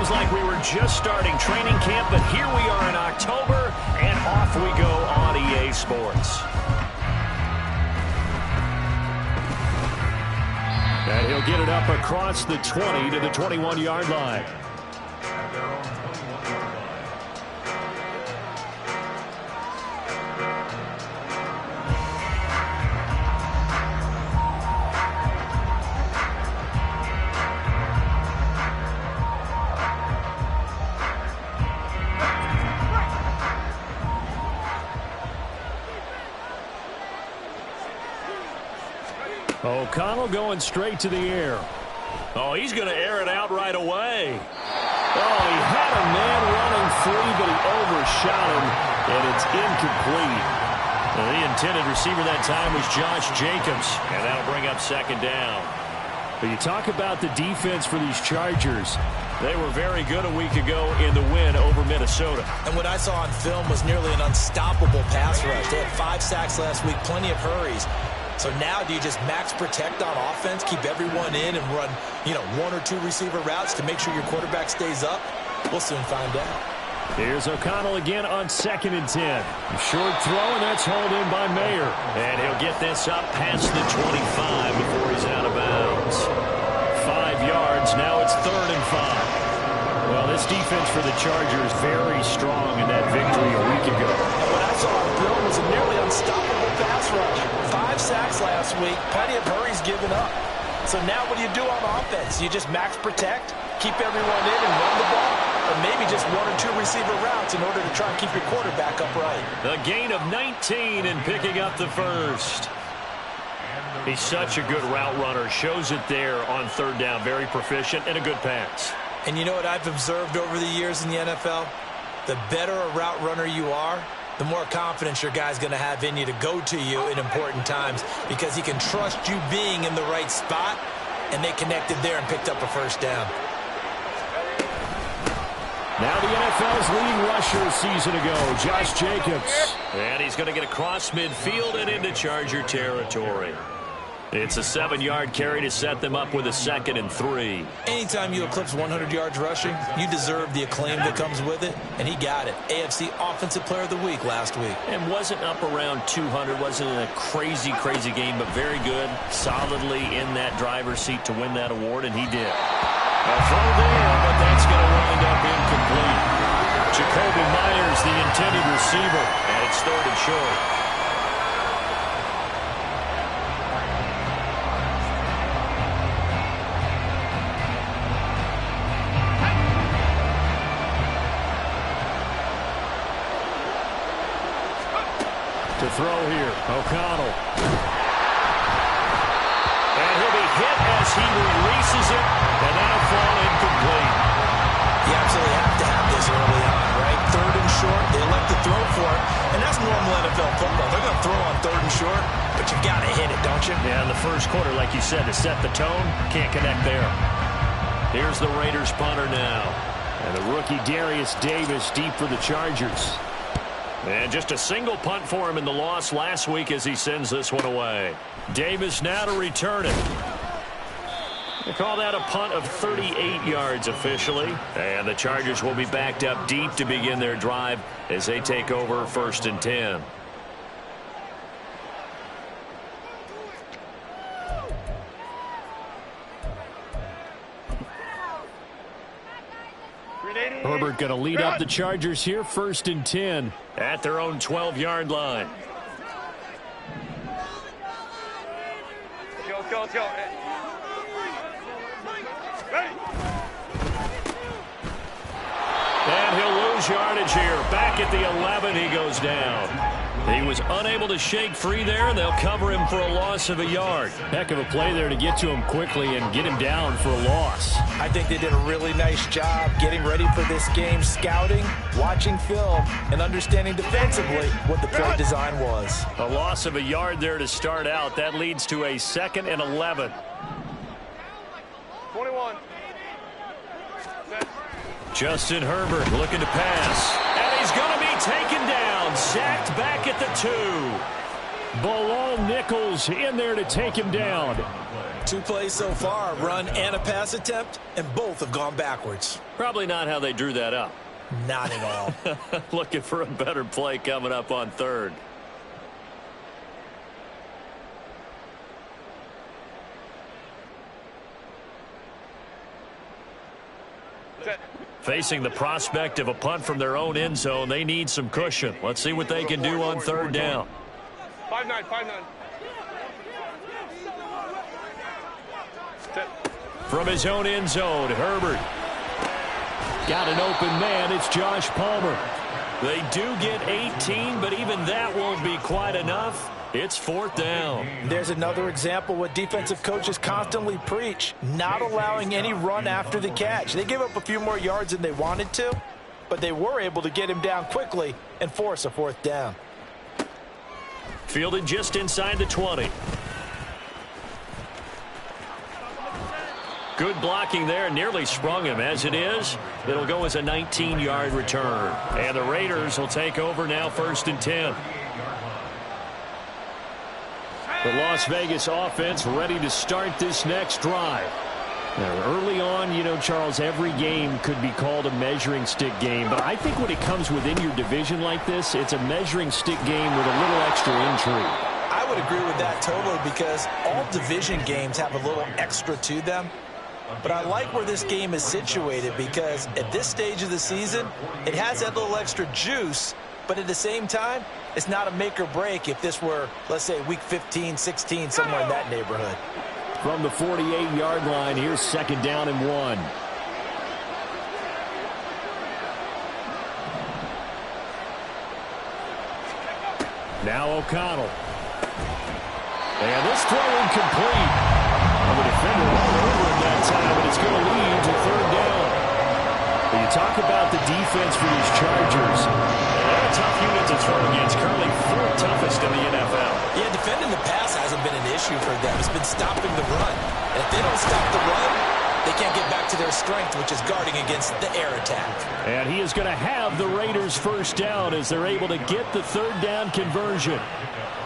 seems like we were just starting training camp, but here we are in October, and off we go on EA Sports. And he'll get it up across the 20 to the 21-yard line. O'Connell going straight to the air. Oh, he's going to air it out right away. Oh, he had a man running free, but he overshot him, and it's incomplete. Well, the intended receiver that time was Josh Jacobs, and that'll bring up second down. But you talk about the defense for these Chargers. They were very good a week ago in the win over Minnesota. And what I saw on film was nearly an unstoppable pass rush. They had 5 sacks last week, plenty of hurries. So now do you just max protect on offense, keep everyone in and run, 1 or 2 receiver routes to make sure your quarterback stays up? We'll soon find out. Here's O'Connell again on 2nd and 10. A short throw, and that's hauled in by Mayer. And he'll get this up past the 25 before he's out of bounds. 5 yards, now it's 3rd and 5. Well, this defense for the Chargers very strong in that victory a week ago. And what I saw on film was a nearly unstoppable pass rush. 5 sacks last week, plenty of hurries given up. So now what do you do on offense? You just max protect, keep everyone in and run the ball, or maybe just 1 or 2 receiver routes in order to try and keep your quarterback upright. The gain of 19 and picking up the first. He's such a good route runner. Shows it there on 3rd down. Very proficient and a good pass. And you know what I've observed over the years in the NFL? The better a route runner you are, the more confidence your guy's going to have in you to go to you in important times because he can trust you being in the right spot, and they connected there and picked up a first down. Now the NFL's leading rusher a season ago, Josh Jacobs. And he's going to get across midfield and into Charger territory. It's a 7-yard carry to set them up with a 2nd and 3. Anytime you eclipse 100 yards rushing, you deserve the acclaim that comes with it, and he got it. AFC Offensive Player of the Week last week. And wasn't up around 200, wasn't in a crazy game, but very good, solidly in that driver's seat to win that award, and he did. A throw there, but that's going to wind up incomplete. Jacoby Myers, the intended receiver, and it's 3rd and short. To throw here, O'Connell. And he'll be hit as he releases it, and that'll fall incomplete. You absolutely have to have this early on, right? 3rd and short, they elect to throw for it, and that's normal NFL football. They're going to throw on 3rd and short, but you got to hit it, don't you? Yeah, in the first quarter, like you said, to set the tone, can't connect there. Here's the Raiders punter now. And the rookie Darius Davis deep for the Chargers. And just a single punt for him in the loss last week as he sends this one away. Davis now to return it. They call that a punt of 38 yards officially. And the Chargers will be backed up deep to begin their drive as they take over 1st and 10. Herbert going to lead up the Chargers here, 1st and 10 at their own 12-yard line. Let's go. And he'll lose yardage here. Back at the 11, he goes down. He was unable to shake free there, and they'll cover him for a loss of a yard. Heck of a play there to get to him quickly and get him down for a loss. I think they did a really nice job getting ready for this game, scouting, watching film, and understanding defensively what the play design was. A loss of a yard there to start out. That leads to a 2nd and 11. 21. Justin Herbert looking to pass. And he's going to be taken down. Sacked back at the 2. Bilal Nichols in there to take him down. 2 plays so far, run and a pass attempt, and both have gone backwards. Probably not how they drew that up. Not at all. Looking for a better play coming up on third. Facing the prospect of a punt from their own end zone, they need some cushion. Let's see what they can do on third down. 5-9, 5-9. From his own end zone, Herbert. Got an open man. It's Josh Palmer. They do get 18, but even that won't be quite enough. It's fourth down. There's another example what defensive coaches constantly preach, not allowing any run after the catch. They gave up a few more yards than they wanted to, but they were able to get him down quickly and force a fourth down. Fielded just inside the 20. Good blocking there, nearly sprung him. As it is, it'll go as a 19-yard return. And the Raiders will take over now, 1st and 10. The Las Vegas offense ready to start this next drive. Now, early on, you know, Charles, every game could be called a measuring stick game. But I think when it comes within your division like this, it's a measuring stick game with a little extra intrigue. I would agree with that totally because all division games have a little extra to them. But I like where this game is situated because at this stage of the season, it has that little extra juice. But at the same time, it's not a make or break if this were, let's say, week 15, 16, somewhere in that neighborhood. From the 48-yard line, here's 2nd down and 1. Now O'Connell. And this throw incomplete. And the defender rolled over him that time, and it's going to lead to 3rd down. When you talk about the defense for these Chargers, they're a tough unit to throw against, currently 4th toughest in the NFL. Yeah, defending the pass hasn't been an issue for them. It's been stopping the run. And if they don't stop the run, they can't get back to their strength, which is guarding against the air attack. And he is going to have the Raiders 1st down as they're able to get the 3rd down conversion.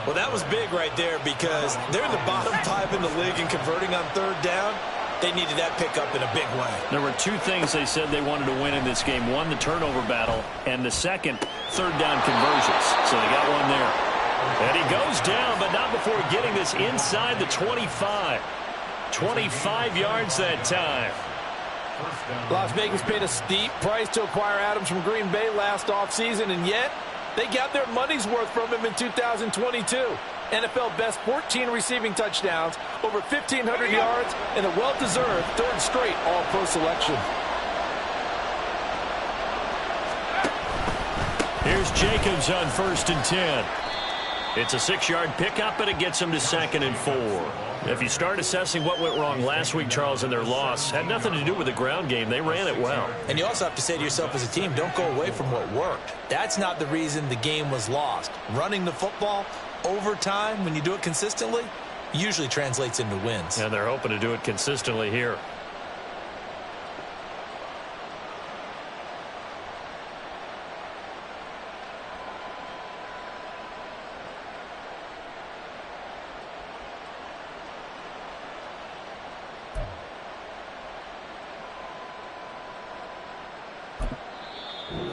Well, that was big right there because they're in the bottom 5 in the league and converting on 3rd down. They needed that pickup in a big way. There were 2 things they said they wanted to win in this game. One, the turnover battle, and the second, 3rd down conversions. So they got one there. And he goes down, but not before getting this inside the 25. 25 yards that time. Las Vegas paid a steep price to acquire Adams from Green Bay last offseason, and yet they got their money's worth from him in 2022. NFL best 14 receiving touchdowns, over 1,500 yards, and a well-deserved 3rd straight All-Pro selection. Here's Jacobs on 1st and 10. It's a 6-yard pickup, and it gets him to 2nd and 4. If you start assessing what went wrong last week, Charles, in their loss, had nothing to do with the ground game. They ran it well. And you also have to say to yourself as a team, don't go away from what worked. That's not the reason the game was lost. Running the football over time, when you do it consistently, usually translates into wins. And they're hoping to do it consistently here.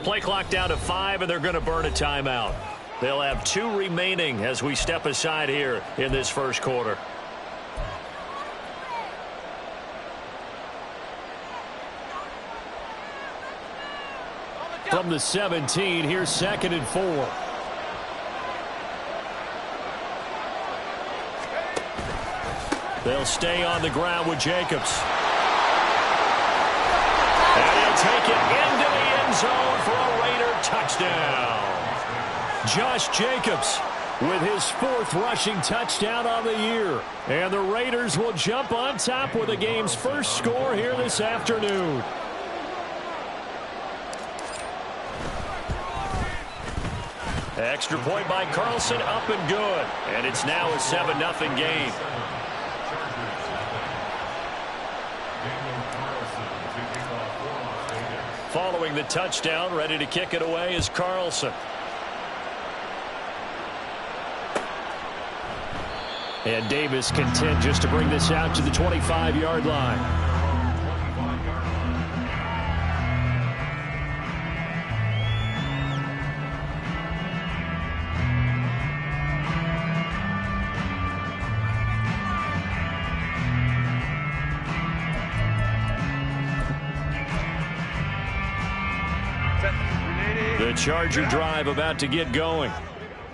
Play clock down to 5, and they're going to burn a timeout. They'll have 2 remaining as we step aside here in this 1st quarter. From the 17, here's 2nd and 4. They'll stay on the ground with Jacobs. And he'll take it into the end zone for a Raider touchdown. Josh Jacobs with his 4th rushing touchdown on the year. And the Raiders will jump on top with the game's 1st score here this afternoon. Extra point by Carlson, up and good. And it's now a 7-0 game. Following the touchdown, ready to kick it away is Carlson. And Davis content just to bring this out to the 25-yard line. The Charger drive about to get going.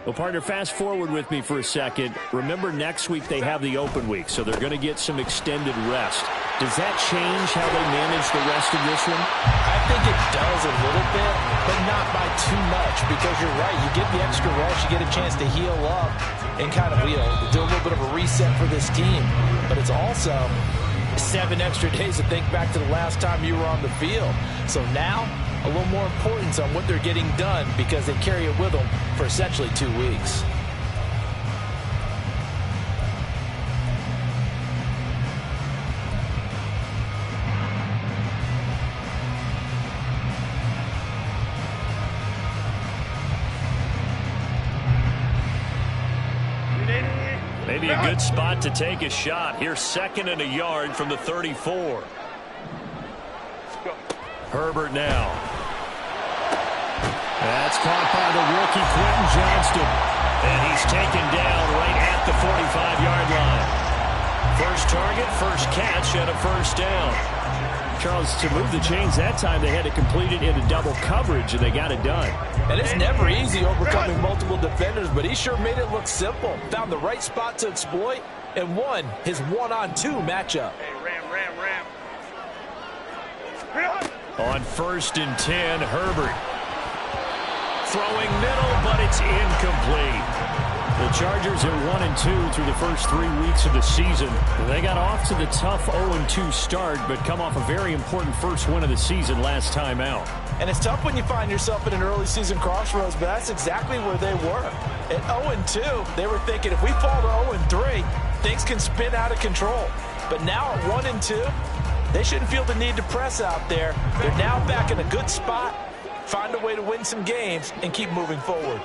Well, partner, fast forward with me for a second. Remember, next week they have the open week, so they're going to get some extended rest. Does that change how they manage the rest of this one? I think it does a little bit, but not by too much, because you're right. You get the extra rest, you get a chance to heal up and kind of, do a little bit of a reset for this team. But it's also 7 extra days to think back to the last time you were on the field. So now, a little more importance on what they're getting done because they carry it with them for essentially 2 weeks. Maybe a good spot to take a shot. Here's 2nd and a yard from the 34. Herbert now. That's caught by the rookie Quentin Johnston. And he's taken down right at the 45-yard line. First target, first catch, and a first down. Charles, to move the chains that time, they had to complete it into double coverage, and they got it done. And it's never easy overcoming multiple defenders, but he sure made it look simple. Found the right spot to exploit and won his 1-on-2 matchup. Hey, Ram. On 1st and 10, Herbert. Throwing middle, but it's incomplete. The Chargers are 1-2 through the first 3 weeks of the season. They got off to the tough 0-2 start, but come off a very important first win of the season last time out. And it's tough when you find yourself in an early season crossroads, but that's exactly where they were. At 0-2, they were thinking if we fall to 0-3, things can spin out of control. But now at 1-2, they shouldn't feel the need to press out there. They're now back in a good spot, find a way to win some games, and keep moving forward.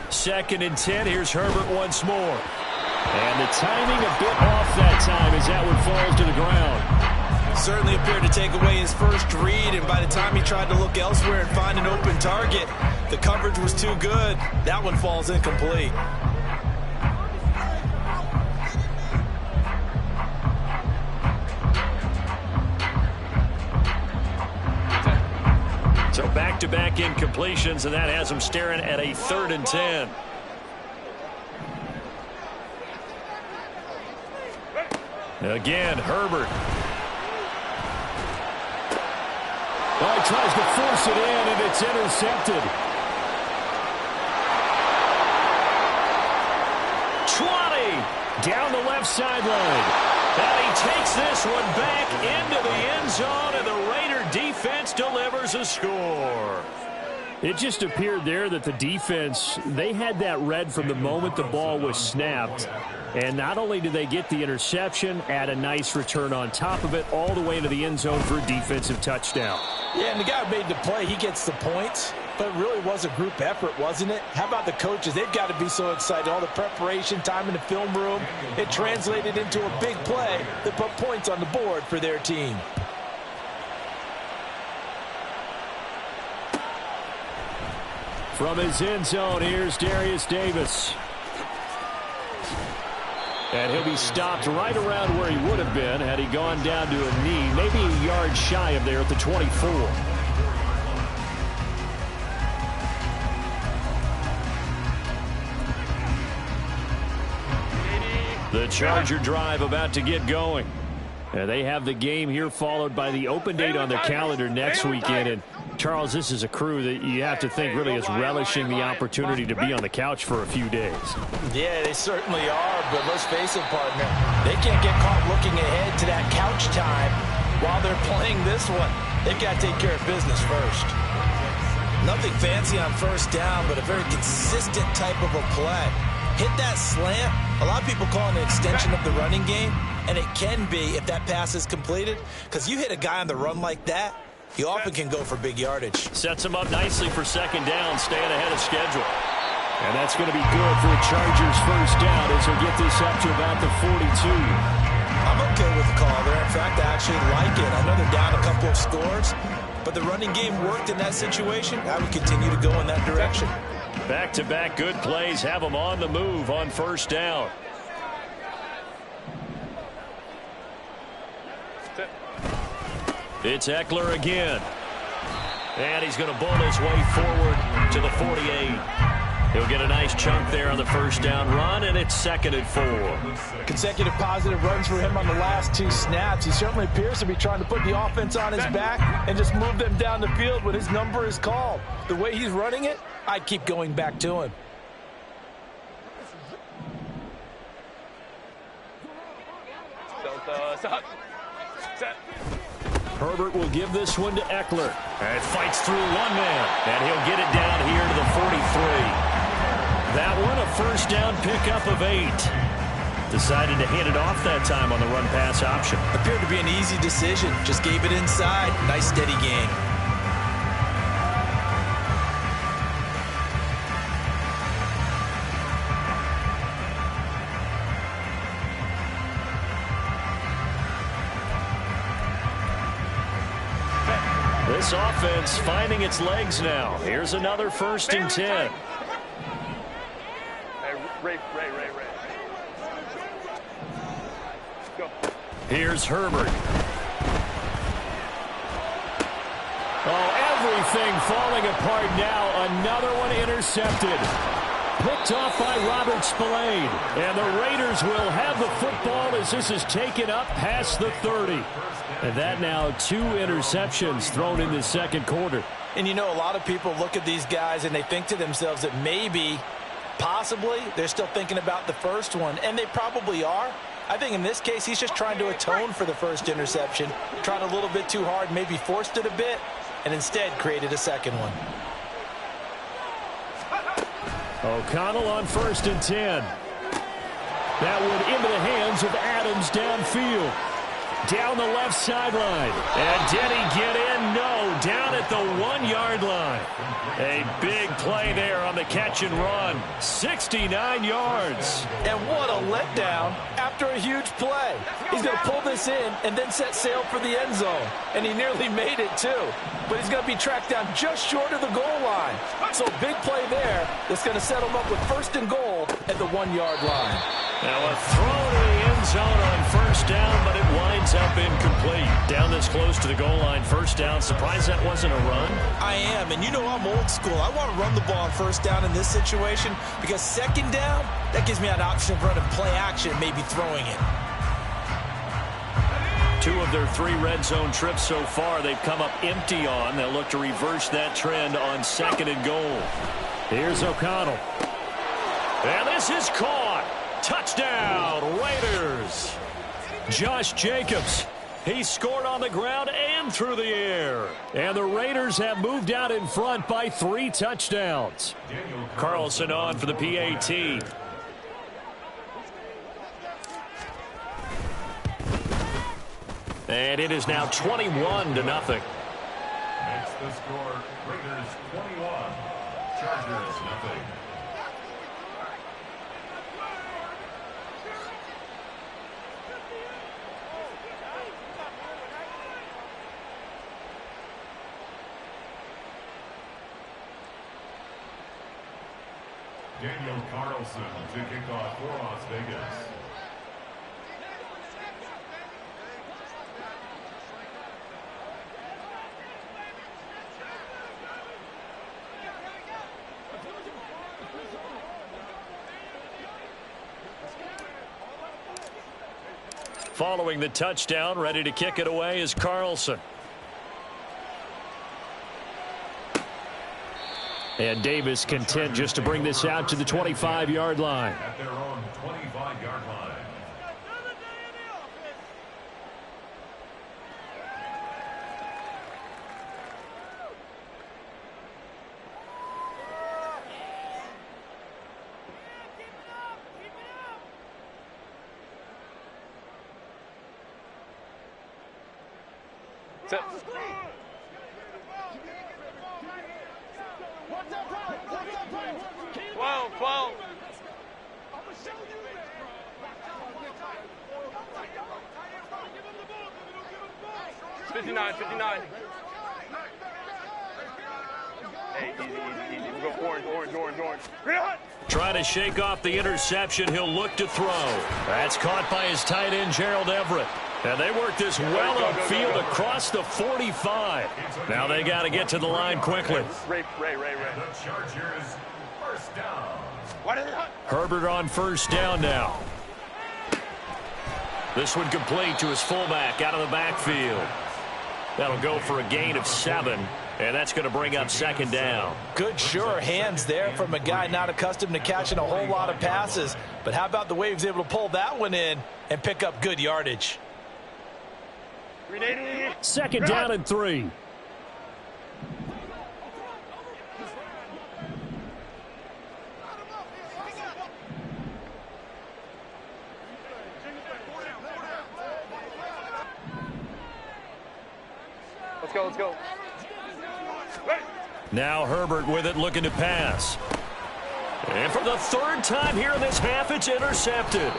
2nd and 10, here's Herbert once more. And the timing a bit off that time as that one falls to the ground. Certainly appeared to take away his first read, and by the time he tried to look elsewhere and find an open target, the coverage was too good. That one falls incomplete. So back-to-back incompletions, and that has them staring at a 3rd and 10. Again, Herbert. Well, he tries to force it in, and it's intercepted. 20 down the left sideline. And he takes this one back into the end zone, and the Raider defense delivers a score. It just appeared there that the defense, they had that read from the moment the ball was snapped. And not only did they get the interception, add a nice return on top of it, all the way into the end zone for a defensive touchdown. Yeah, and the guy who made the play, he gets the points. But it really was a group effort, wasn't it? How about the coaches? They've got to be so excited. All the preparation, time in the film room, it translated into a big play that put points on the board for their team. From his end zone, here's Darius Davis. And he'll be stopped right around where he would have been had he gone down to a knee, maybe a yard shy of there at the 24. The Charger drive about to get going. And they have the game here followed by the open date on their calendar next weekend. And Charles, this is a crew that you have to think really is relishing the opportunity to be on the couch for a few days. Yeah, they certainly are, but let's face it, partner. They can't get caught looking ahead to that couch time while they're playing this one. They've got to take care of business first. Nothing fancy on first down, but a very consistent type of a play. Hit that slant. A lot of people call it an extension of the running game, and it can be if that pass is completed, because you hit a guy on the run like that, you often can go for big yardage. Sets him up nicely for second down, staying ahead of schedule. And that's going to be good for the Chargers' first down as they'll get this up to about the 42. I'm okay with the call there. In fact, I actually like it. I know they're down a couple of scores, but the running game worked in that situation. I would continue to go in that direction. Back-to-back good plays have them on the move on first down. It's Eckler again. And he's going to bull his way forward to the 48. He'll get a nice chunk there on the first down run, and it's 2nd and 4. Consecutive positive runs for him on the last 2 snaps. He certainly appears to be trying to put the offense on his back and just move them down the field when his number is called. The way he's running it, I'd keep going back to him. Herbert will give this one to Eckler. And fights through one man, and he'll get it down here to the 43. That one, a first down pickup of 8. Decided to hand it off that time on the run-pass option. Appeared to be an easy decision. Just gave it inside. Nice steady gain. This offense finding its legs now. Here's another 1st and 10. Ray. Go. Here's Herbert. Oh, everything falling apart now. Another one intercepted. Picked off by Robert Spillane. And the Raiders will have the football as this is taken up past the 30. And that now 2 interceptions thrown in the second quarter. And you know, a lot of people look at these guys and they think to themselves that maybe, possibly, they're still thinking about the first one. And they probably are. I think in this case, he's just trying to atone for the first interception. Tried a little bit too hard, maybe forced it a bit, and instead created a second one. O'Connell on 1st and 10. That one into the hands of Adams downfield. Down the left sideline. And did he get in? No. Down at the 1-yard line. A big play there on the catch and run. 69 yards. And what a letdown after a huge play. He's going to pull this in and then set sail for the end zone. And he nearly made it too. But he's going to be tracked down just short of the goal line. So big play there that's going to set him up with 1st and goal at the 1-yard line. Now a throw to the end zone on first down, but it winds up incomplete. Down this close to the goal line, first down. Surprised that wasn't a run? I am, and you know I'm old school. I want to run the ball on first down in this situation because second down, that gives me an option of running play action, maybe throwing it. 2 of their 3 red zone trips so far they've come up empty on. They'll look to reverse that trend on 2nd and goal. Here's O'Connell. And this is caught. Touchdown, Raiders. Josh Jacobs. He scored on the ground and through the air. And the Raiders have moved out in front by 3 touchdowns. Carlson on for the PAT. And it is now 21-0. Makes the score Raiders 21, Chargers nothing. Daniel Carlson to kick off for Las Vegas. Following the touchdown, ready to kick it away is Carlson. And Davis content just to bring this out to the 25-yard line. At their own 25-yard line. 12. 59. Hey, easy. We go orange. Trying to shake off the interception. He'll look to throw. That's caught by his tight end, Gerald Everett. And they work this well upfield across the 45. Now they got to get to the line quickly. Ray. The Chargers, first down. Herbert on first down now. This one complete to his fullback out of the backfield. That'll go for a gain of 7, and that's going to bring up second down. Good, sure hands there from a guy not accustomed to catching a whole lot of passes. But how about the way he was able to pull that one in and pick up good yardage? Second down and 3. Let's go. Now Herbert with it, looking to pass. And for the third time here in this half, it's intercepted.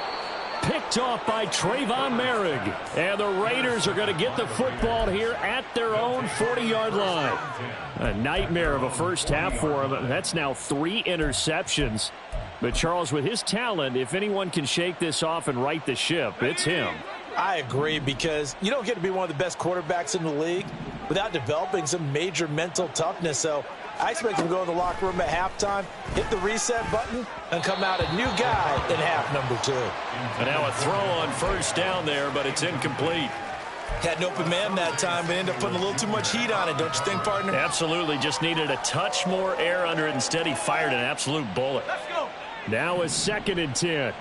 Picked off by Trayvon Merrick. And the Raiders are going to get the football here at their own 40-yard line. A nightmare of a first half for him. That's now 3 interceptions. But Charles, with his talent, if anyone can shake this off and right the ship, it's him. I agree, because you don't get to be one of the best quarterbacks in the league without developing some major mental toughness. So I expect him to go in the locker room at halftime, hit the reset button, and come out a new guy in half number 2. And now a throw on first down there, but it's incomplete. Had an open man that time, but ended up putting a little too much heat on it, don't you think, partner? Absolutely. Just needed a touch more air under it. Instead, he fired an absolute bullet. Let's go. Now a 2nd and 10.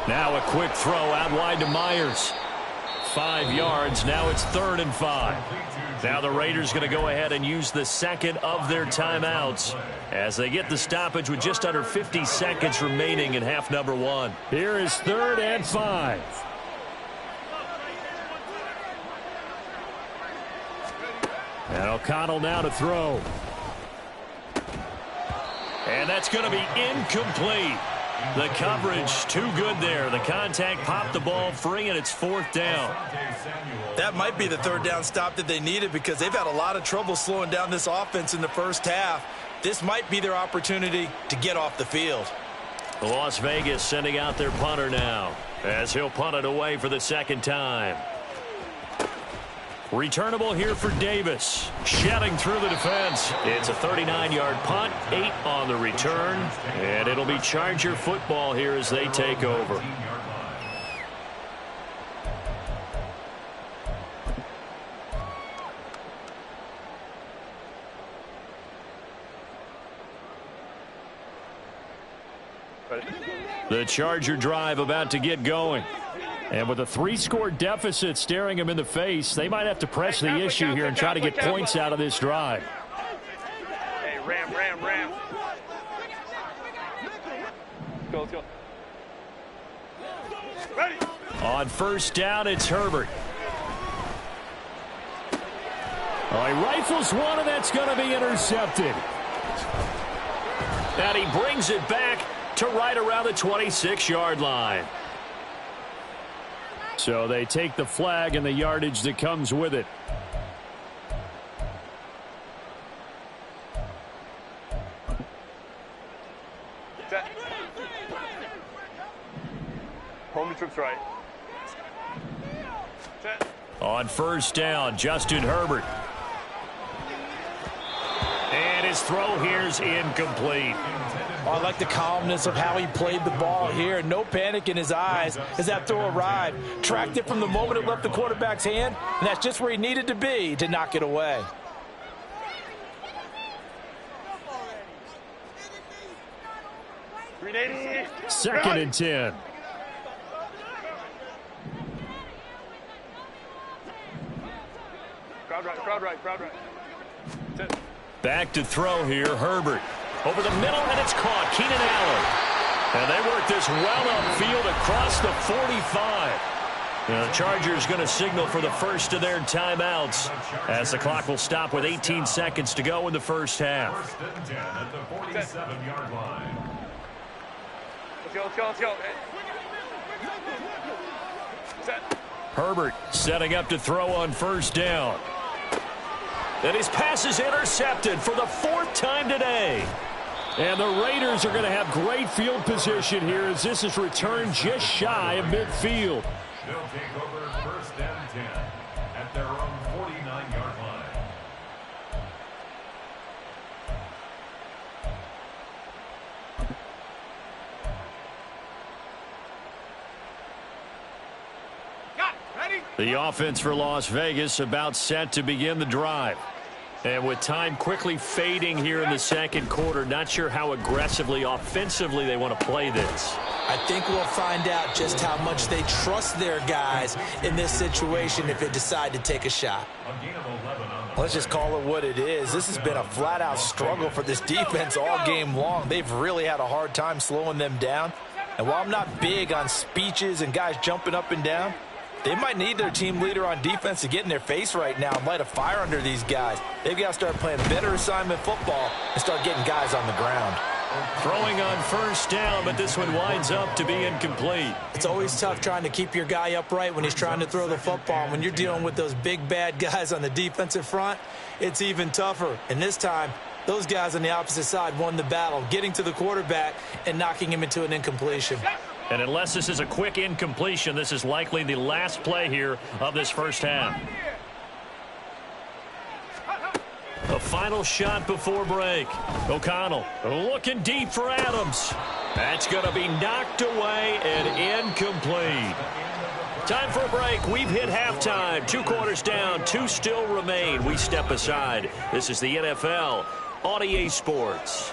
Now a quick throw out wide to Myers. 5 yards. Now it's 3rd and 5. Now the Raiders going to go ahead and use the second of their timeouts as they get the stoppage with just under 50 seconds remaining in half number 1. Here is 3rd and 5. And O'Connell now to throw. And that's going to be incomplete. The coverage too good there. The contact popped the ball free, and it's 4th down. That might be the 3rd down stop that they needed, because they've had a lot of trouble slowing down this offense in the first half. This might be their opportunity to get off the field. Las Vegas sending out their punter now as he'll punt it away for the 2nd time. Returnable here for Davis. Shedding through the defense. It's a 39-yard punt, 8 on the return. And it'll be Charger football here as they take over. The Charger drive about to get going. And with a 3-score deficit staring them in the face, they might have to press the issue here and try to get points out of this drive. Hey, ram. Let's go. Ready. On first down, it's Herbert. Oh, he rifles one, and that's going to be intercepted. And he brings it back to right around the 26-yard line. So they take the flag and the yardage that comes with it. Set. Home to troops right. Set. On first down, Justin Herbert. And his throw here's incomplete. Oh, I like the calmness of how he played the ball here. No panic in his eyes as that throw arrived. Tracked it from the moment it left the quarterback's hand, and that's just where he needed to be to knock it away. Second and 10. Crowd right. Set. Back to throw here, Herbert. Over the middle, and it's caught. Keenan Allen. And they work this well upfield across the 45. The Chargers going to signal for the first of their timeouts as the clock will stop with 18 seconds to go in the first half. First and 10 at the 47-yard line. Let's go. Set. Herbert setting up to throw on first down. And his pass is intercepted for the fourth time today. And the Raiders are going to have great field position here as this is returned just shy of midfield. They'll take over first and 10 at their own 49-yard line. The offense for Las Vegas about set to begin the drive. And with time quickly fading here in the second quarter, not sure how aggressively, offensively they want to play this. I think we'll find out just how much they trust their guys in this situation if they decide to take a shot. Let's just call it what it is. This has been a flat-out struggle for this defense all game long. They've really had a hard time slowing them down. And while I'm not big on speeches and guys jumping up and down, they might need their team leader on defense to get in their face right now and light a fire under these guys. They've got to start playing better assignment football and start getting guys on the ground. Throwing on first down, but this one winds up to be incomplete. It's always tough trying to keep your guy upright when he's trying to throw the football. When you're dealing with those big, bad guys on the defensive front, it's even tougher. And this time, those guys on the opposite side won the battle, getting to the quarterback and knocking him into an incompletion. And unless this is a quick incompletion, this is likely the last play here of this first half. A final shot before break. O'Connell looking deep for Adams. That's going to be knocked away and incomplete. Time for a break. We've hit halftime. 2 quarters down. 2 still remain. We step aside. This is the NFL on EA Sports.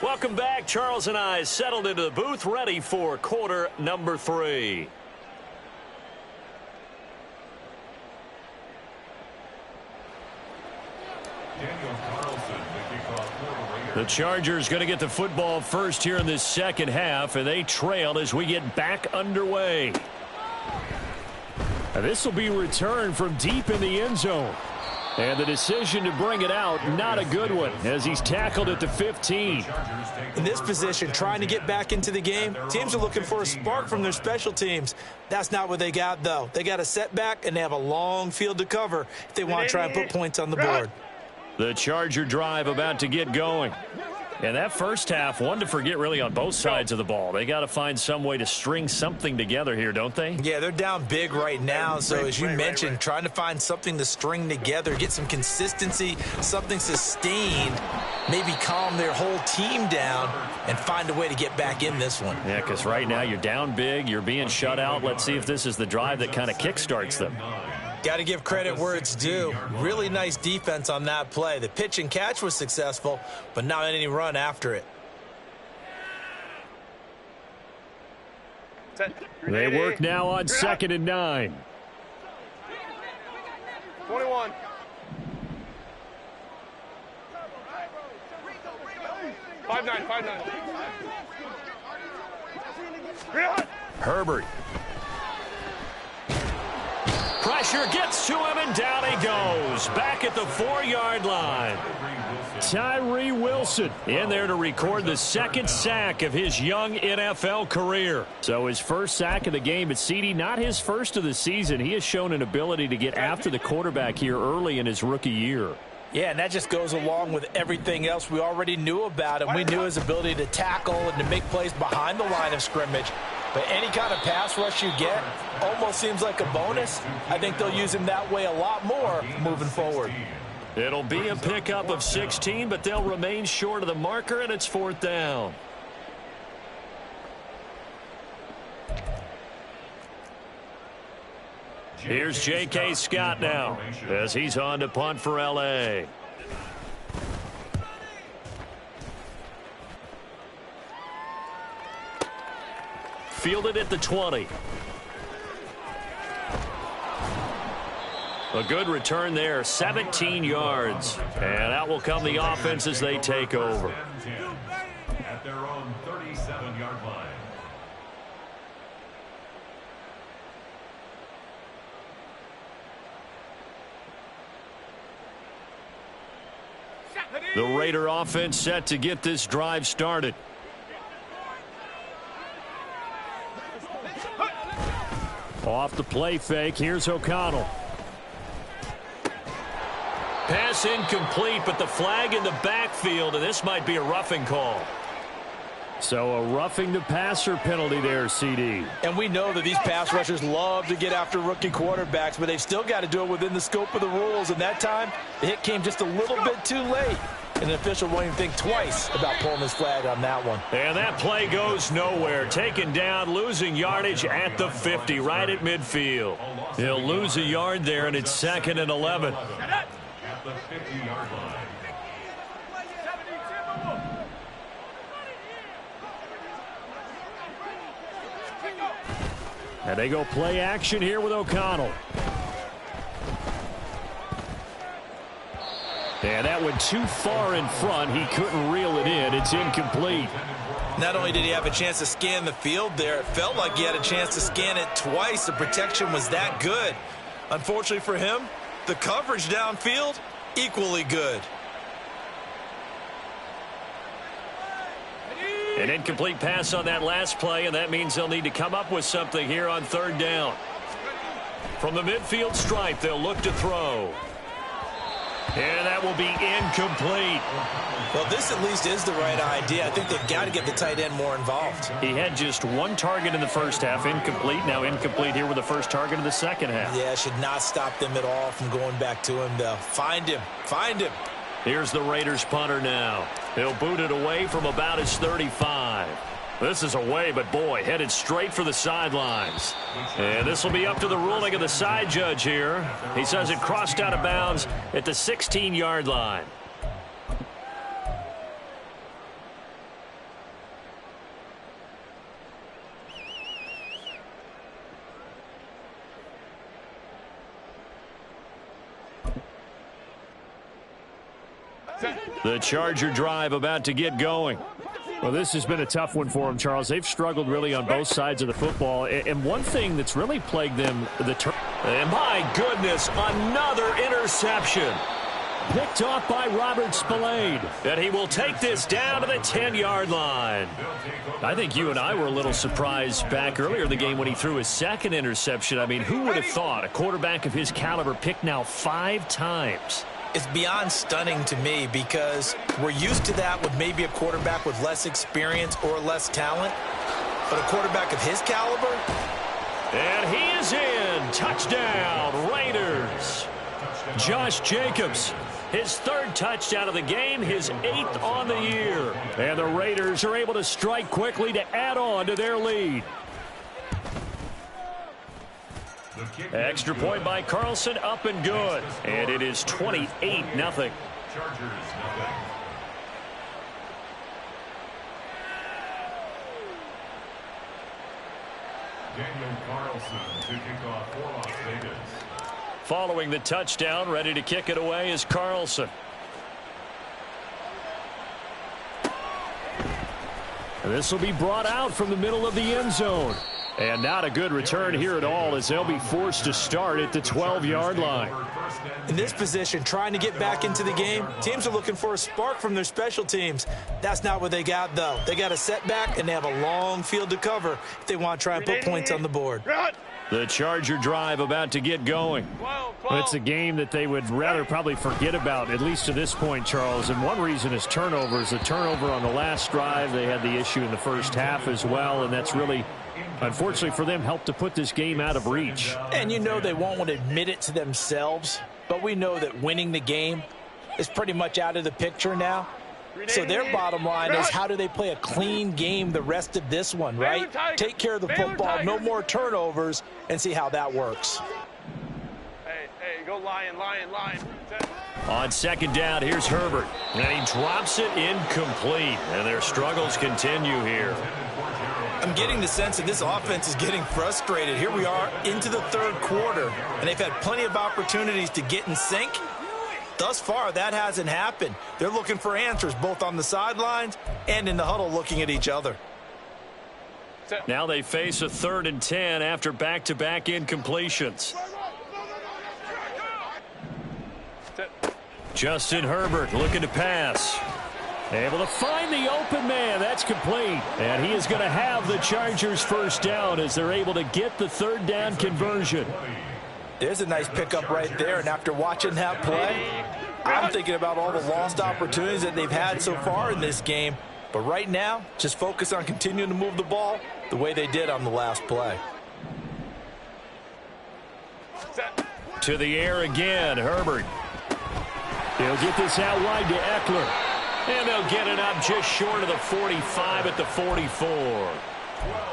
Welcome back. Charles and I settled into the booth, ready for quarter number 3. The Chargers going to get the football first here in this second half, and they trail as we get back underway. And this will be returned from deep in the end zone. And the decision to bring it out, not a good one, as he's tackled at the 15. In this position, trying to get back into the game, teams are looking for a spark from their special teams. That's not what they got, though. They got a setback, and they have a long field to cover if they want to try and put points on the board. The Charger drive about to get going. And that first half, one to forget really on both sides of the ball. They got to find some way to string something together here, don't they? Yeah, they're down big right now. So as you mentioned, trying to find something to string together, get some consistency, something sustained, maybe calm their whole team down and find a way to get back in this one. Yeah, because right now you're down big, you're being shut out. Let's see if this is the drive that kind of kickstarts them. Got to give credit where it's due. Really nice defense on that play. The pitch and catch was successful, but not any run after it. They work now on 2nd and 9. 21. Five nine. Herbert. Pressure gets to him, and down he goes. Back at the 4-yard line. Tyree Wilson in there to record the second sack of his young NFL career. So his first sack of the game at CD, not his first of the season. He has shown an ability to get after the quarterback here early in his rookie year. Yeah, and that just goes along with everything else we already knew about him. We knew his ability to tackle and to make plays behind the line of scrimmage. But any kind of pass rush you get almost seems like a bonus. I think they'll use him that way a lot more moving forward. It'll be a pickup of 16, but they'll remain short of the marker, and it's 4th down. Here's J.K. Scott now as he's on to punt for L.A. Fielded at the 20. A good return there, 17 yards. And out will come the offense as they take over. The Raider offense set to get this drive started. Off the play fake, here's O'Connell. Pass incomplete, but the flag in the backfield, and this might be a roughing call. So a roughing the passer penalty there, CD. And we know that these pass rushers love to get after rookie quarterbacks, but they've still got to do it within the scope of the rules. And that time, the hit came just a little bit too late. And the official won't even think twice about pulling his flag on that one. And that play goes nowhere. Taken down, losing yardage at the 50, right at midfield. He'll lose a yard there, and it's 2nd and 11. At the 50-yard line. And they go play action here with O'Connell. And that went too far in front. He couldn't reel it in. It's incomplete. Not only did he have a chance to scan the field there, it felt like he had a chance to scan it twice. The protection was that good. Unfortunately for him, the coverage downfield, equally good. An incomplete pass on that last play, and that means they'll need to come up with something here on 3rd down. From the midfield stripe, they'll look to throw. And that will be incomplete. Well, this at least is the right idea. I think they've got to get the tight end more involved. He had just 1 target in the first half, incomplete. Now incomplete here with the first target of the second half. Yeah, should not stop them at all from going back to him, though. Find him. Find him. Here's the Raiders punter now. He'll boot it away from about his 35. This is away, but boy, headed straight for the sidelines. And this will be up to the ruling of the side judge here. He says it crossed out of bounds at the 16-yard line. The Charger drive about to get going. Well, this has been a tough one for them, Charles. They've struggled really on both sides of the football. And one thing that's really plagued them, and my goodness, another interception. Picked off by Robert Spillane. And he will take this down to the 10-yard line. I think you and I were a little surprised back earlier in the game when he threw his 2nd interception. I mean, who would have thought a quarterback of his caliber picked now 5 times? It's beyond stunning to me because we're used to that with maybe a quarterback with less experience or less talent. But a quarterback of his caliber? And he is in. Touchdown, Raiders. Josh Jacobs, his 3rd touchdown of the game, his 8th on the year. And the Raiders are able to strike quickly to add on to their lead. Extra point by Carlson, up and good. And it is 28-0. Chargers, 0. Daniel Carlson to kick off for Las Vegas. Following the touchdown, ready to kick it away is Carlson. And this will be brought out from the middle of the end zone. And not a good return here at all as they'll be forced to start at the 12-yard line. In this position, trying to get back into the game, teams are looking for a spark from their special teams. That's not what they got, though. They got a setback, and they have a long field to cover if they want to try and put points on the board. The Charger drive about to get going. Well, it's a game that they would rather probably forget about, at least to this point, Charles. And one reason is turnovers. The turnover on the last drive, they had the issue in the first half as well, and that's really, unfortunately for them, helped to put this game out of reach. And you know they won't want to admit it to themselves, but we know that winning the game is pretty much out of the picture now. So their bottom line is, how do they play a clean game the rest of this one, right? Take care of the football, no more turnovers, and see how that works. Hey, go Lion. On 2nd down, here's Herbert. And he drops it incomplete. And their struggles continue here. I'm getting the sense that this offense is getting frustrated. Here we are into the 3rd quarter, and they've had plenty of opportunities to get in sync. Thus far, that hasn't happened. They're looking for answers both on the sidelines and in the huddle looking at each other. Now they face a 3rd and 10 after back-to-back incompletions. Justin Herbert looking to pass. Able to find the open man. That's complete. And he is going to have the Chargers first down as they're able to get the third down conversion. There's a nice pickup right there. And after watching that play, I'm thinking about all the lost opportunities that they've had so far in this game. But right now, just focus on continuing to move the ball the way they did on the last play. To the air again, Herbert. He'll get this out wide to Eckler. And they'll get it up just short of the 45 at the 44.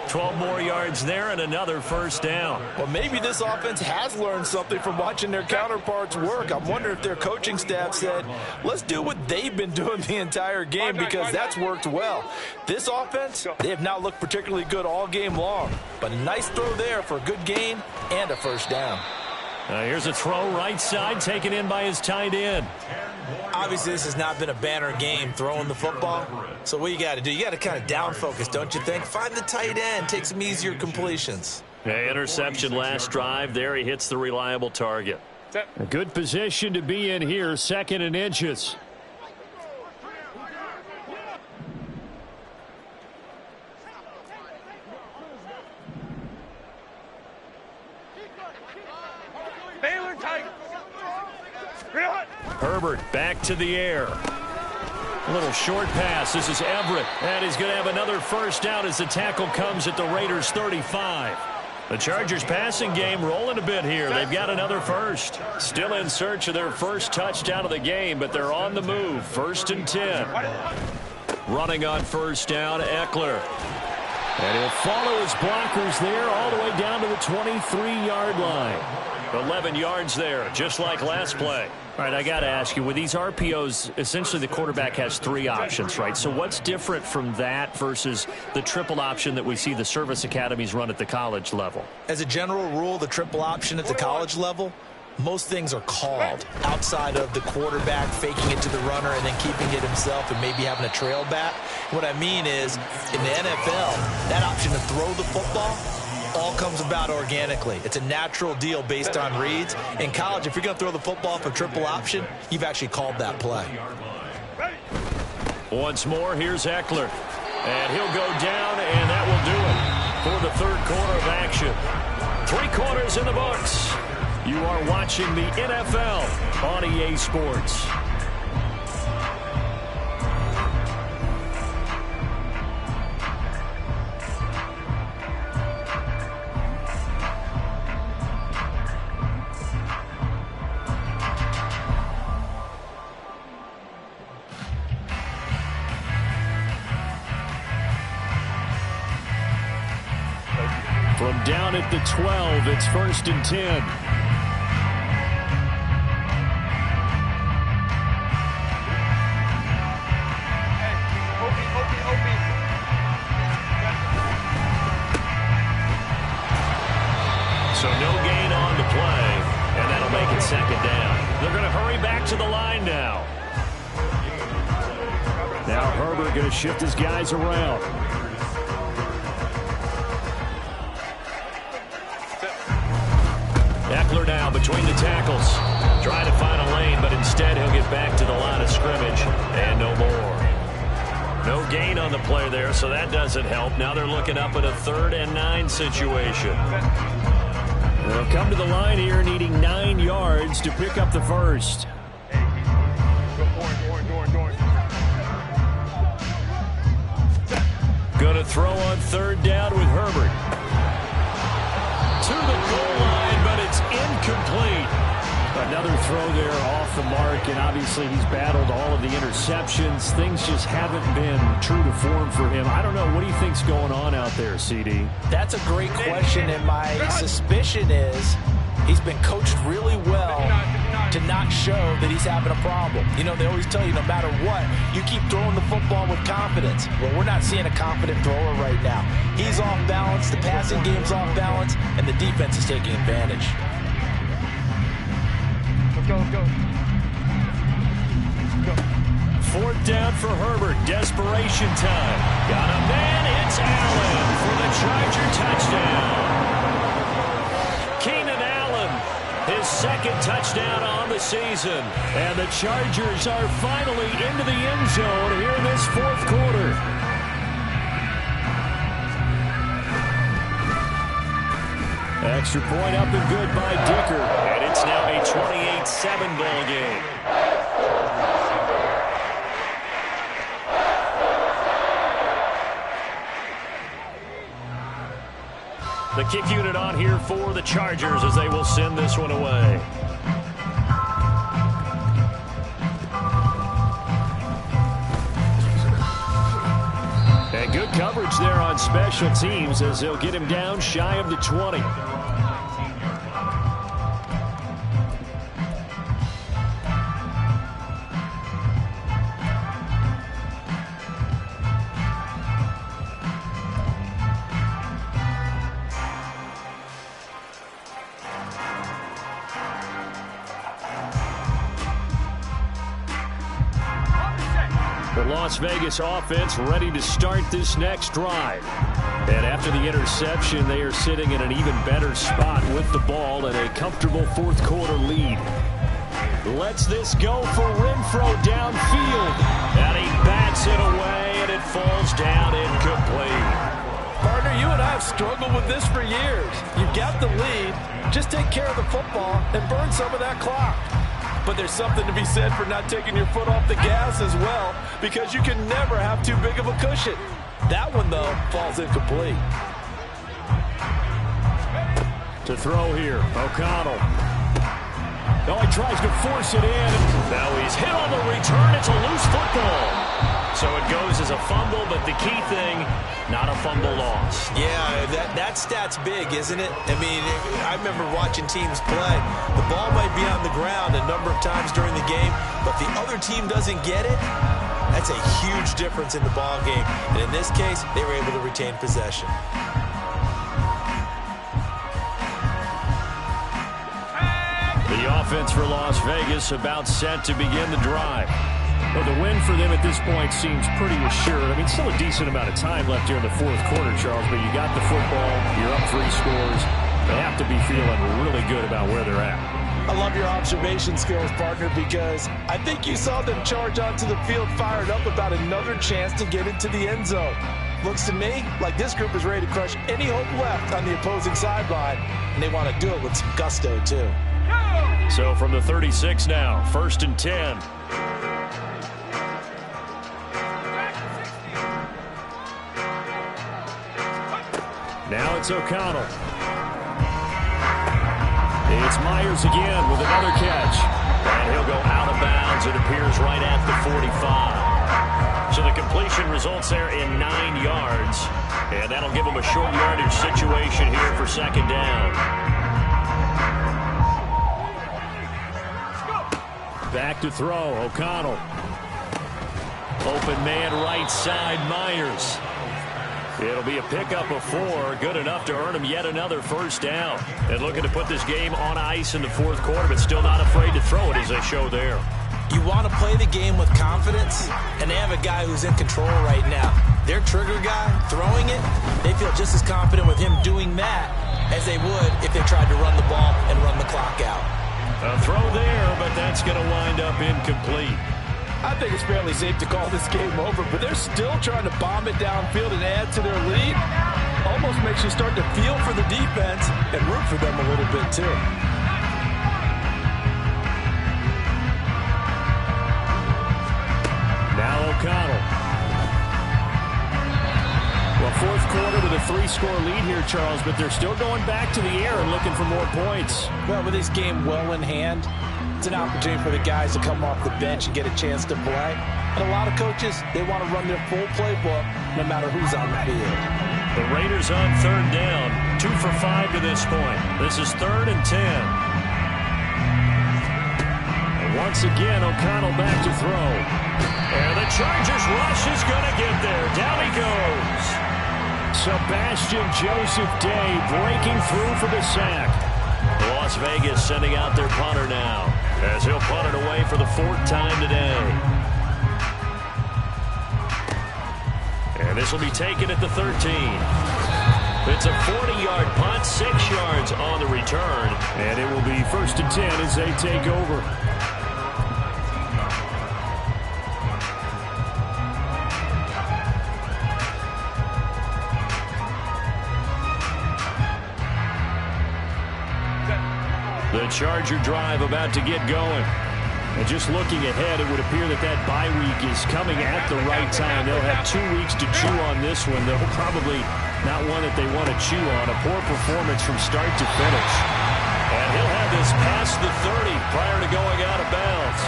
12 more yards there and another first down. Well, maybe this offense has learned something from watching their counterparts work. I'm wondering if their coaching staff said, let's do what they've been doing the entire game, because that's worked well. This offense, they have not looked particularly good all game long. But a nice throw there for a good gain and a first down. Here's a throw right side, taken in by his tight end. Obviously, this has not been a banner game throwing the football. So what you got to do, you got to kind of down focus, don't you think? Find the tight end, take some easier completions. Interception last drive. There he hits the reliable target. A good position to be in here, 2nd and inches. Herbert back to the air. A little short pass. This is Everett. And he's going to have another first down as the tackle comes at the Raiders' 35. The Chargers passing game rolling a bit here. They've got another first. Still in search of their first touchdown of the game, but they're on the move. 1st and 10. Running on first down, Eckler. And he'll follow his blockers there all the way down to the 23-yard line. 11 yards there, just like last play. All right, I got to ask you, with these RPOs, essentially the quarterback has 3 options, right? So what's different from that versus the triple option that we see the service academies run at the college level? As a general rule, the triple option at the college level, most things are called outside of the quarterback faking it to the runner and then keeping it himself and maybe having a trail back. What I mean is, in the NFL, that option to throw the football all comes about organically. It's a natural deal based on reads. In college, if you're going to throw the football for triple option, you've actually called that play. Once more, here's Eckler. And he'll go down, and that will do it for the third quarter of action. 3 quarters in the books. You are watching the NFL on EA Sports. From down at the 12, it's 1st and 10. So no gain on the play, and that'll make it 2nd down. They're going to hurry back to the line now. Now Herbert going to shift his guys around. Eckler now between the tackles. Trying to find a lane, but instead he'll get back to the line of scrimmage. And no more. No gain on the play there, so that doesn't help. Now they're looking up at a 3rd and 9 situation. They'll come to the line here needing 9 yards to pick up the first. Going to throw on 3rd down with Herbert. To the goal line, but it's incomplete. Another throw there off the mark, and obviously he's battled all of the interceptions. Things just haven't been true to form for him. I don't know. What do you think's going on out there, CD? That's a great question, and my suspicion is he's been coached really well to not show that he's having a problem. You know, they always tell you no matter what, you keep throwing the football with confidence. Well, we're not seeing a confident thrower right now. He's off balance, the passing game's off balance, and the defense is taking advantage. Let's go. 4th down for Herbert. Desperation time. Got a man. It's Allen for the Charger touchdown. Keenan Allen, his second touchdown on the season. And the Chargers are finally into the end zone here in this fourth quarter. Extra point up and good by Dicker. And it's now a 28-7 ball game. The kick unit on here for the Chargers as they will send this one away. And good coverage there on special teams as they'll get him down shy of the 20. The Las Vegas offense ready to start this next drive. And after the interception, they are sitting in an even better spot with the ball and a comfortable fourth quarter lead. Lets this go for Renfrow downfield. And he bats it away, and it falls down incomplete. Partner, you and I have struggled with this for years. You've got the lead. Just take care of the football and burn some of that clock. But there's something to be said for not taking your foot off the gas as well, because you can never have too big of a cushion. That one, though, falls incomplete. To throw here, O'Connell. Oh, he tries to force it in. Now he's hit on the return. It's a loose football. So it goes as a fumble, but the key thing, not a fumble loss. Yeah, that stat's big, isn't it? I mean, I remember watching teams play. The ball might be on the ground a number of times during the game, but the other team doesn't get it. That's a huge difference in the ball game. And in this case, they were able to retain possession. The offense for Las Vegas about set to begin the drive. Well, the win for them at this point seems pretty assured. I mean, still a decent amount of time left here in the fourth quarter, Charles, but you got the football, you're up 3 scores. They have to be feeling really good about where they're at. I love your observation skills, partner, because I think you saw them charge onto the field fired up about another chance to get into the end zone. Looks to me like this group is ready to crush any hope left on the opposing sideline, and they want to do it with some gusto, too. So from the 36 now, 1st and 10. Now it's O'Connell. It's Myers again with another catch. And he'll go out of bounds. It appears right at the 45. So the completion results there in 9 yards. And that'll give him a short yardage situation here for 2nd down. Back to throw, O'Connell. Open man right side, Myers. It'll be a pickup of 4, good enough to earn him yet another 1st down. And looking to put this game on ice in the fourth quarter, but still not afraid to throw it as they show there. You want to play the game with confidence, and they have a guy who's in control right now. Their trigger guy, throwing it, they feel just as confident with him doing that as they would if they tried to run the ball and run the clock out. A throw there, but that's going to wind up incomplete. I think it's fairly safe to call this game over, but they're still trying to bomb it downfield and add to their lead. Almost makes you start to feel for the defense and root for them a little bit, too. Now O'Connell. Well, fourth quarter with a 3-score lead here, Charles, but they're still going back to the air and looking for more points. Well, with this game well in hand, it's an opportunity for the guys to come off the bench and get a chance to play. And a lot of coaches, they want to run their full playbook no matter who's on the field. The Raiders on 3rd down, 2 for 5 to this point. This is 3rd and 10. And once again, O'Connell back to throw. And the Chargers rush is going to get there. Down he goes. Sebastian Joseph Day breaking through for the sack. Las Vegas sending out their punter now, as he'll punt it away for the 4th time today. And this will be taken at the 13. It's a 40-yard punt, 6 yards on the return. And it will be 1st and 10 as they take over. The Charger drive about to get going. And just looking ahead, it would appear that that bye week is coming at the right time. They'll have 2 weeks to chew on this one. They'll probably not one that they want to chew on. A poor performance from start to finish. And he'll have this past the 30 prior to going out of bounds.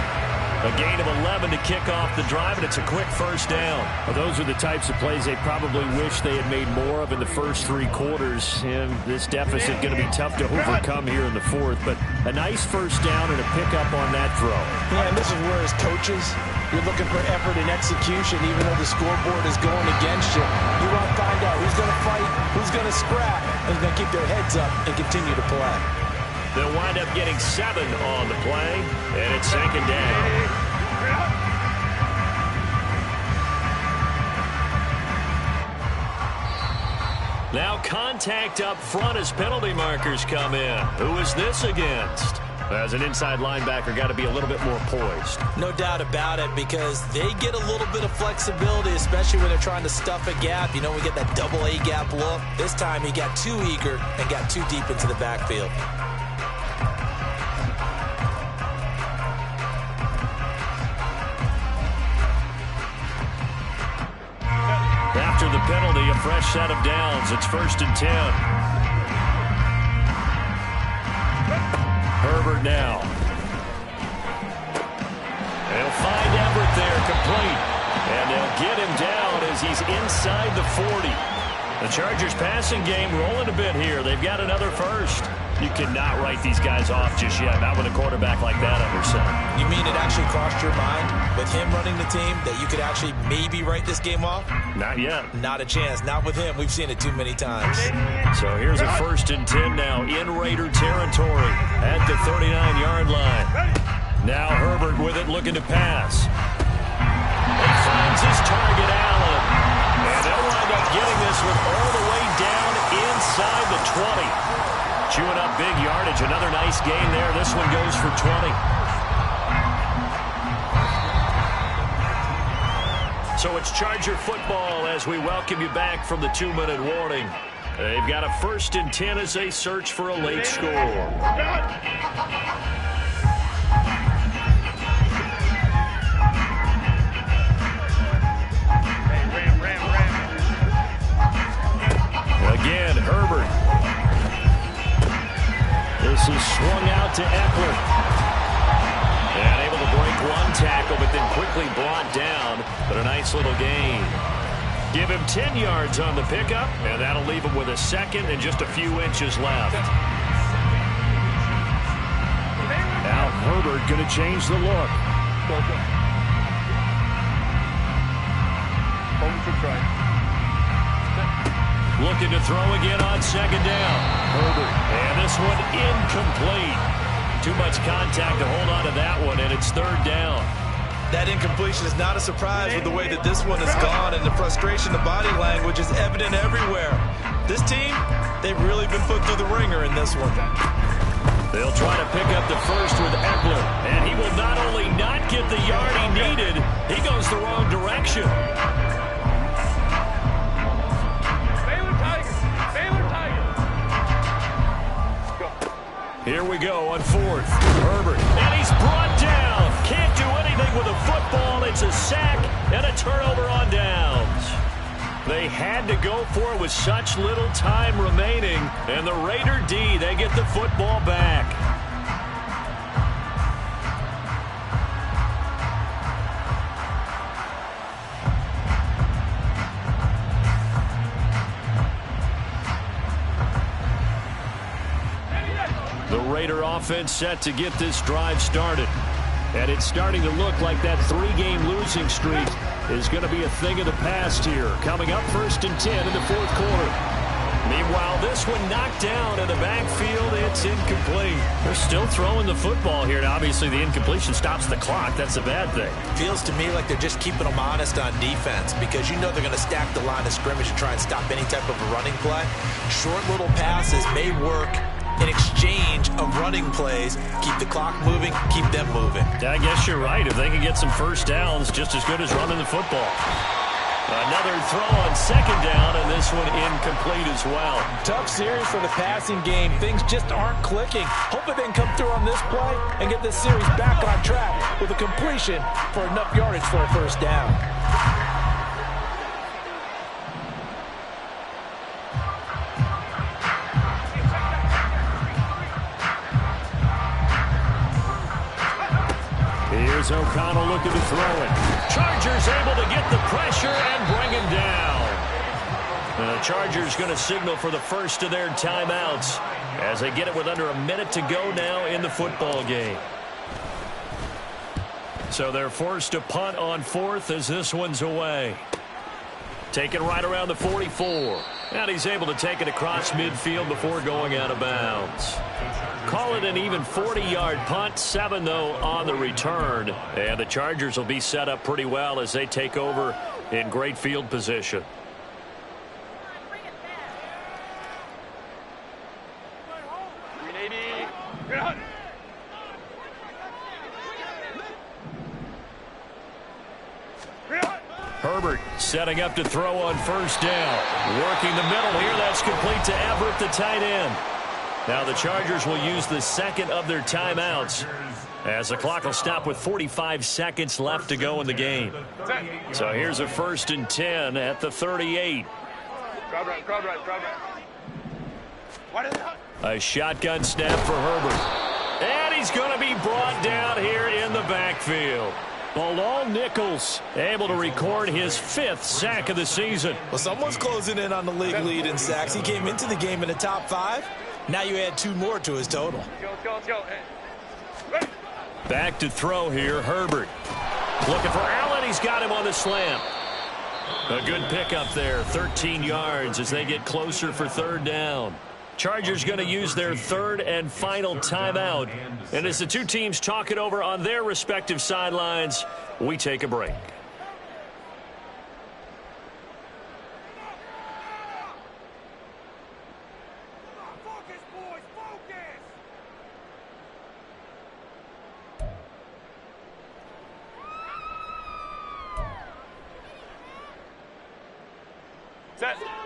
A gain of 11 to kick off the drive, and it's a quick 1st down. Well, those are the types of plays they probably wish they had made more of in the first 3 quarters. And this deficit going to be tough to overcome here in the 4th. But a nice 1st down and a pickup on that throw. Yeah, and this is where as coaches, you're looking for effort and execution, even though the scoreboard is going against you. You want to find out who's going to fight, who's going to scrap, and who's going to keep their heads up and continue to play. They'll wind up getting 7 on the play, and it's 2nd down. Now contact up front as penalty markers come in. Who is this against? As an inside linebacker, got to be a little bit more poised. No doubt about it, because they get a little bit of flexibility, especially when they're trying to stuff a gap. You know, we get that double A gap look. This time he got too eager and got too deep into the backfield. After the penalty, a fresh set of downs. It's 1st and 10. Herbert now. They'll find Everett there, complete. And they'll get him down as he's inside the 40. The Chargers passing game rolling a bit here. They've got another 1st. You cannot write these guys off just yet, not with a quarterback like that under center. You mean it actually crossed your mind with him running the team that you could actually maybe write this game off? Not yet. Not a chance. Not with him. We've seen it too many times. So here's a 1st and 10 now in Raider territory at the 39-yard line. Now Herbert with it, looking to pass. He finds his target, Allen. And they'll wind up getting this one all the way down inside the 20. Chewing up big yardage. Another nice gain there. This one goes for 20. So it's Charger football as we welcome you back from the 2-minute warning. They've got a 1st and 10 as they search for a late score. Again, Herbert. This is swung out to Eckler. And able to break one tackle, but then quickly brought down. But a nice little gain. Give him 10 yards on the pickup, and that'll leave him with a 2nd and just a few inches left. Now Herbert going to change the look. Looking to throw again on 2nd down. Herbert. And this one incomplete. Too much contact to hold on to that one, and it's 3rd down. That incompletion is not a surprise with the way that this one has gone, and the frustration, the body language is evident everywhere. This team, they've really been put through the ringer in this one. They'll try to pick up the 1st with Eckler, and he will not only not get the yard he needed, he goes the wrong direction. Here we go on 4th. Herbert. And he's brought down. Can't do anything with a football. It's a sack and a turnover on downs. They had to go for it with such little time remaining. And the Raider D, they get the football back. The Raider offense set to get this drive started. And it's starting to look like that 3-game losing streak is going to be a thing of the past here. Coming up 1st and 10 in the 4th quarter. Meanwhile, this one knocked down in the backfield. It's incomplete. They're still throwing the football here. Now, obviously, the incompletion stops the clock. That's a bad thing. Feels to me like they're just keeping them honest on defense because you know they're going to stack the line of scrimmage and try and stop any type of a running play. Short little passes may work in exchange of running plays. Keep the clock moving, keep them moving. I guess you're right. If they can get some first downs, just as good as running the football. Another throw on second down, and this one incomplete as well. Tough series for the passing game. Things just aren't clicking. Hopefully they can come through on this play and get this series back on track with a completion for enough yardage for a first down. Here's O'Connell looking to throw it. Chargers able to get the pressure and bring him down. The Chargers going to signal for the first of their timeouts as they get it with under a minute to go now in the football game. So they're forced to punt on fourth as this one's away. Taken right around the 44. And he's able to take it across midfield before going out of bounds. Call it an even 40-yard punt, 7, though, on the return. And the Chargers will be set up pretty well as they take over in great field position. Herbert setting up to throw on first down. Working the middle here. That's complete to Everett, the tight end. Now the Chargers will use the second of their timeouts as the clock will stop with 45 seconds left to go in the game. So here's a 1st and 10 at the 38. Crowd right. A shotgun snap for Herbert. And he's going to be brought down here in the backfield. Bilal Nichols able to record his 5th sack of the season. Well, someone's closing in on the league lead in sacks. He came into the game in the top 5. Now you add 2 more to his total. Let's go. Hey. Back to throw here, Herbert. Looking for Allen. He's got him on the slam. A good pickup there, 13 yards as they get closer for third down. Chargers going to use their third and final timeout. And as the two teams talk it over on their respective sidelines, we take a break.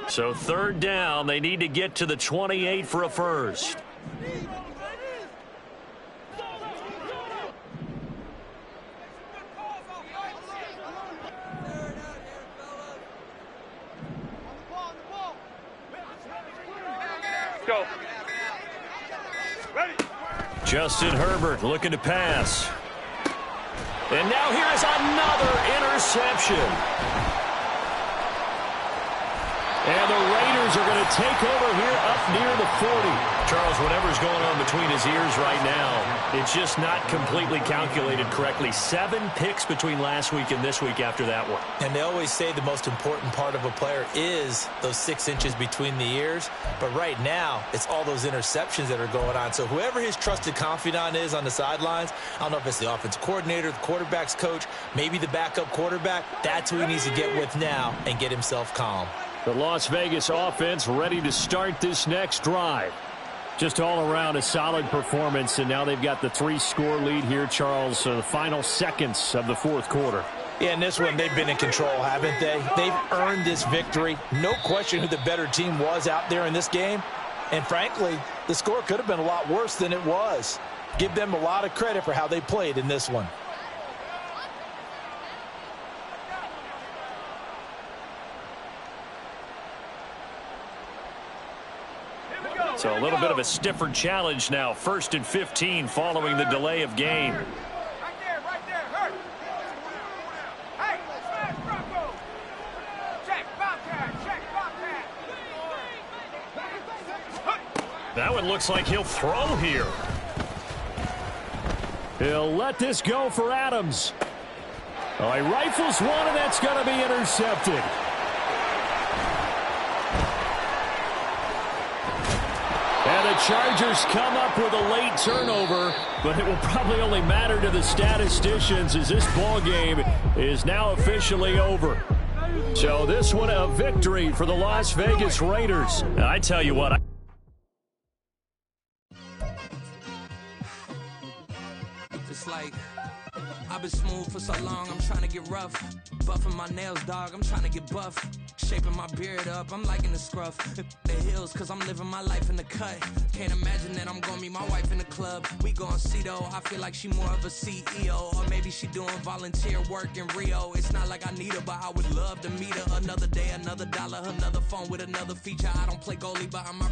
So third down, they need to get to the 28 for a first. Go. Ready. Justin Herbert looking to pass. And now here is another interception. And the Raiders are going to take over here up near the 40. Charles, whatever's going on between his ears right now, it's just not completely calculated correctly. 7 picks between last week and this week after that one. And they always say the most important part of a player is those 6 inches between the ears. But right now, it's all those interceptions that are going on. So whoever his trusted confidant is on the sidelines, I don't know if it's the offensive coordinator, the quarterback's coach, maybe the backup quarterback, that's who he needs to get with now and get himself calm. The Las Vegas offense ready to start this next drive. Just all around a solid performance, and now they've got the 3-score lead here, Charles. So the final seconds of the fourth quarter. Yeah, in this one, they've been in control, haven't they? They've earned this victory. No question who the better team was out there in this game. And frankly, the score could have been a lot worse than it was. Give them a lot of credit for how they played in this one. So a little bit of a stiffer challenge now. 1st and 15 following the delay of game. Right there, hurt. Hey, smash Bronco. Check, Bobcat. That one looks like he'll throw here. He'll let this go for Adams. Oh, he rifles one, and that's going to be intercepted. And the Chargers come up with a late turnover, but it will probably only matter to the statisticians as this ball game is now officially over. So this one a victory for the Las Vegas Raiders. And I tell you what, it's like I've been smooth for so long, I'm trying to get rough. Buffing my nails, dog, I'm trying to get buff. Shaping my beard up, I'm liking the scruff. The hills, cause I'm living my life in the cut. Can't imagine that I'm gonna meet my wife in the club. We gon' see though, I feel like she more of a CEO. Or maybe she doing volunteer work in Rio. It's not like I need her, but I would love to meet her. Another day, another dollar, another phone with another feature. I don't play goalie, but I'm